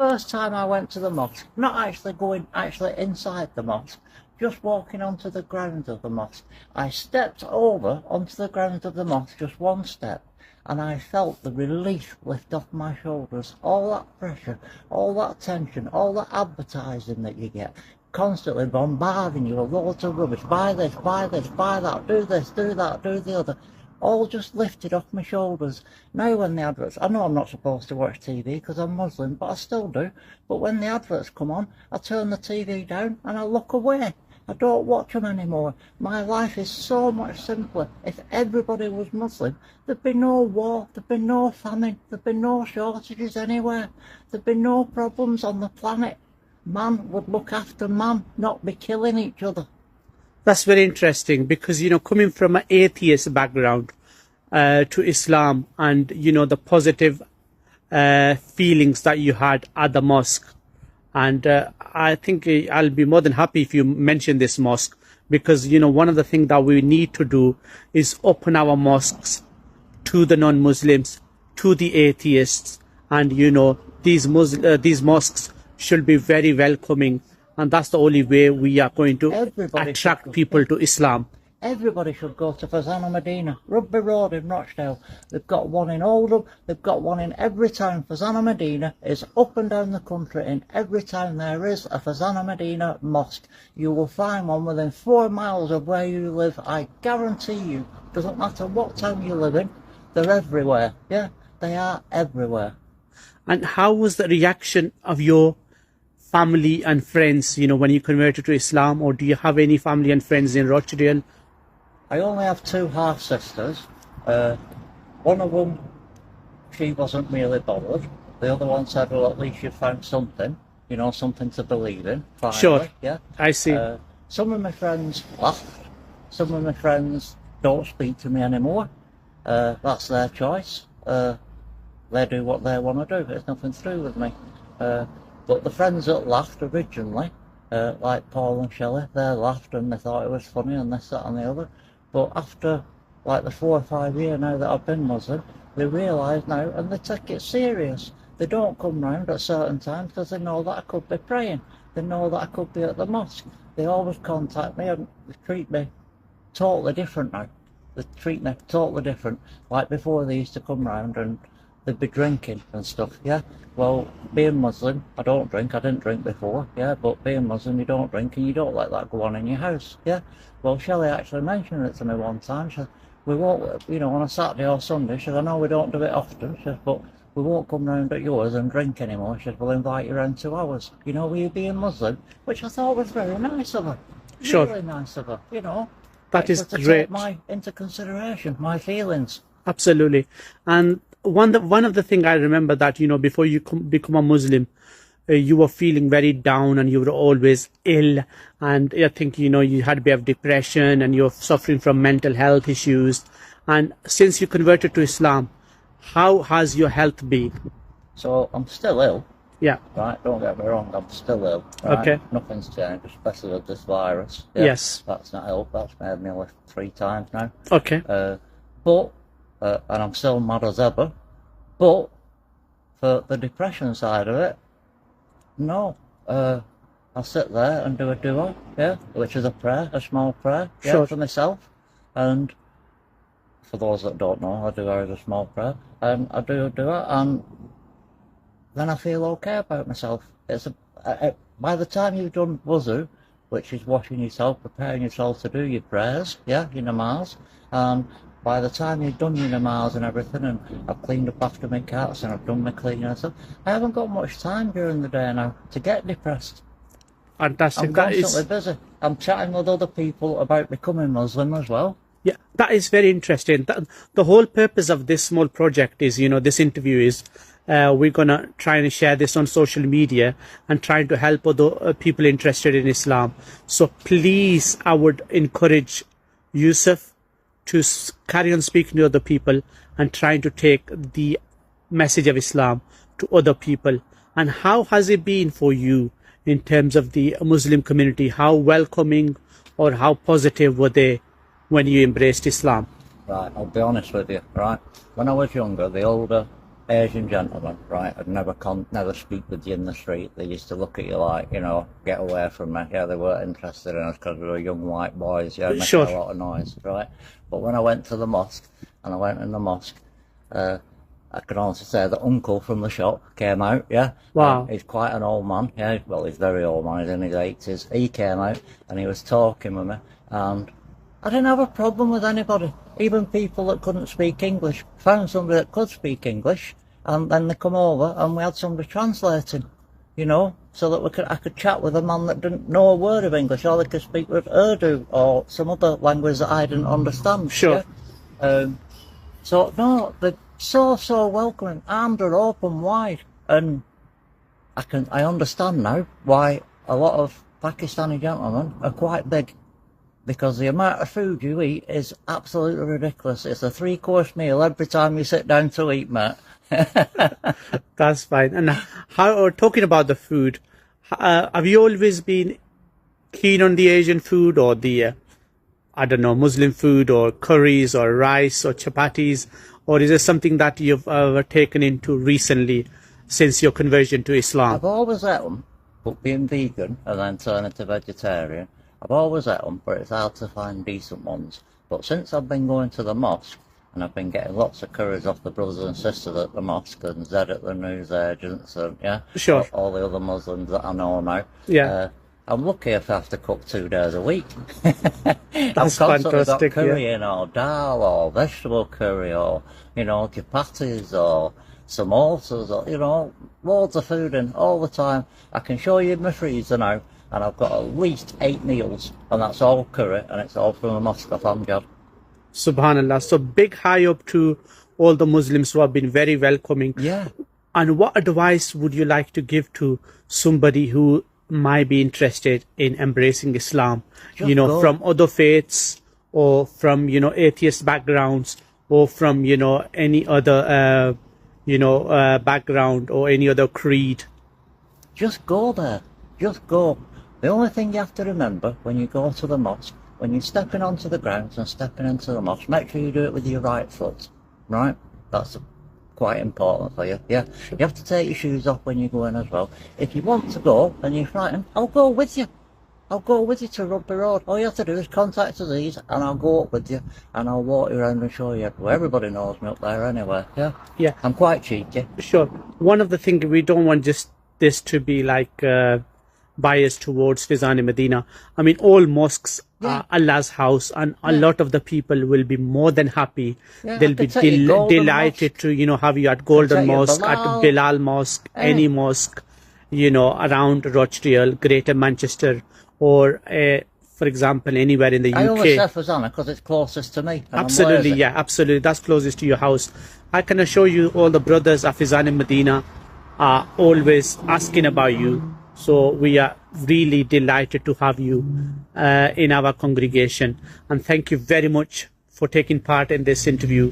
first time I went to the mosque, not actually going inside the mosque, just walking onto the grounds of the mosque, I stepped over onto the grounds of the mosque, just one step, and I felt the relief lift off my shoulders. All that pressure, all that tension, all that advertising that you get, constantly bombarding you with loads of rubbish. Buy this, buy this, buy that, do this, do that, do the other. All just lifted off my shoulders. Now when the adverts, I know I'm not supposed to watch TV because I'm Muslim, but I still do. But when the adverts come on, I turn the TV down and I look away. I don't watch them anymore. My life is so much simpler. If everybody was Muslim, there'd be no war, there'd be no famine, there'd be no shortages anywhere. There'd be no problems on the planet. Man would look after man, not be killing each other. That's very interesting because, coming from an atheist background to Islam and, the positive feelings that you had at the mosque. And I think I'll be more than happy if you mention this mosque because, one of the things that we need to do is open our mosques to the non-Muslims, to the atheists. And, these mosques should be very welcoming. And that's the only way we are going to attract people to Islam. Everybody should go to Fazana Medina, Rugby Road in Rochdale. They've got one in Oldham, they've got one in every town. Fazana Medina is up and down the country. In every town there is a Fazana Medina mosque. You will find one within 4 miles of where you live. I guarantee you, doesn't matter what town you live in, they're everywhere. Yeah, they are everywhere. And how was the reaction of your family and friends, when you converted to Islam, or do you have any family and friends in Rochdale? I only have 2 half-sisters. One of them, she wasn't really bothered. The other one said, well, at least you found something, something to believe in. Finally. Sure, yeah. I see. Some of my friends laughed. Some of my friends don't speak to me anymore. That's their choice. They do what they want to do. It's nothing to do with me. But the friends that laughed originally, like Paul and Shelley, they laughed and they thought it was funny and this, that and the other. But after like the 4 or 5 years now that I've been Muslim, they realise now and they take it serious. They don't come round at certain times because they know that I could be praying. They know that I could be at the mosque. They always contact me and they treat me totally different now. They treat me totally different. Like before they used to come round and they'd be drinking and stuff, yeah? Well, being Muslim, I don't drink, I didn't drink before, yeah? But being Muslim, you don't drink and you don't let that go on in your house, yeah? Well, Shelley actually mentioned it to me one time. She said, we won't, on a Saturday or Sunday, she said, I know we don't do it often, she said, but we won't come round at yours and drink anymore. She said, we'll invite you around 2 hours, will you being Muslim? Which I thought was very nice of her. Sure. Really nice of her, That is to great. Take into consideration, my feelings. Absolutely. And one of the things I remember that, before you become a Muslim, you were feeling very down and you were always ill. And I think, you had a bit of depression and you're suffering from mental health issues. And since you converted to Islam, how has your health been? So I'm still ill. Yeah. Right, don't get me wrong, I'm still ill. Right? Okay. Nothing's changed, especially with this virus. Yeah? Yes. That's not help, that's made me ill 3 times now. Okay. And I'm still mad as ever. But for the depression side of it, no. I sit there and do a dua, yeah, which is a prayer, a small prayer, yeah, sure. for myself. And for those that don't know, a dua is a small prayer. And I do a dua, and then I feel okay about myself. By the time you've done wuzu, which is washing yourself, preparing yourself to do your prayers, yeah, your namaz, and by the time you've done your namaz and everything, and I've cleaned up after my cats and I've done my cleaning and stuff, I haven't got much time during the day now to get depressed. Fantastic. I'm constantly busy. I'm chatting with other people about becoming Muslim as well. Yeah, that is very interesting. The whole purpose of this small project is, this interview is, we're going to try and share this on social media and trying to help other people interested in Islam. So please, I would encourage Yusuf to carry on speaking to other people and trying to take the message of Islam to other people. And how has it been for you in terms of the Muslim community? How welcoming or how positive were they when you embraced Islam? Right, I'll be honest with you, right? When I was younger, the older Asian gentlemen, right, I'd never speak with you in the street. They used to look at you like, you know, get away from me. Yeah, they weren't interested in us because we were young white boys, yeah, making Sure. a lot of noise, right? But when I went to the mosque, and I went in the mosque, I can honestly say that uncle from the shop came out, yeah. Wow. He's quite an old man, yeah, well, he's very old man, he's in his 80s. He came out, and he was talking with me, and I didn't have a problem with anybody, even people that couldn't speak English. Found somebody that could speak English, and then they come over and we had somebody translating, you know, so that I could chat with a man that didn't know a word of English, or they could speak with Urdu or some other language that I didn't understand. Sure. Yeah? So no, they're so welcoming, arms are open wide, and I understand now why a lot of Pakistani gentlemen are quite big. Because the amount of food you eat is absolutely ridiculous. It's a 3-course meal every time you sit down to eat, mate. That's fine. And talking about the food, have you always been keen on the Asian food, or the, I don't know, Muslim food, or curries, or rice, or chapatis? Or is it something that you've taken into recently since your conversion to Islam? I've always ate them, but being vegan and then turning to vegetarian, I've always ate them, but it's hard to find decent ones. But since I've been going to the mosque, and I've been getting lots of curries off the brothers and sisters at the mosque, and Zed at the news agents, and yeah, Sure. all the other Muslims that I know now. Yeah. I'm lucky if I have to cook 2 days a week. That's I've constantly fantastic, got curry in, or dal, or vegetable curry, or, you know, chapatis, or samosas, or, you know, loads of food in all the time. I can show you my freezer now, and I've got at least 8 meals, and that's all curry, and it's all from the mosque of Amjad. Subhanallah. So big high up to all the Muslims who have been very welcoming. Yeah. And what advice would you like to give to somebody who might be interested in embracing Islam, Just you know, go. from other faiths, or from, you know, atheist backgrounds, or from, you know, any other, background, or any other creed? Just go there. Just go. The only thing you have to remember when you go to the mosque, when you're stepping onto the grounds and stepping into the mosque, make sure you do it with your right foot, right? That's quite important for you, yeah? You have to take your shoes off when you go in as well. If you want to go and you're frightened, I'll go with you. I'll go with you to Rugby Road. All you have to do is contact Aziz, and I'll go up with you, and I'll walk you around and show you. Well, everybody knows me up there anyway, yeah? Yeah. I'm quite cheeky. Sure. One of the things, we don't want just this to be like biased towards Fizan Medina. I mean, all mosques are Allah's house, and a lot of the people will be more than happy. Yeah, They'll I be could take you Golden delighted Mosque. to, you know, have you at Golden take you Mosque, Bilal. at Bilal Mosque, any mosque, you know, around Rochdale, Greater Manchester, or for example, anywhere in the I only UK. say Fazana because it's closest to me. And I'm Absolutely, lazy. yeah, absolutely. That's closest to your house. I can assure you, all the brothers of Fizan Medina are always asking about you. So we are really delighted to have you in our congregation. And thank you very much for taking part in this interview.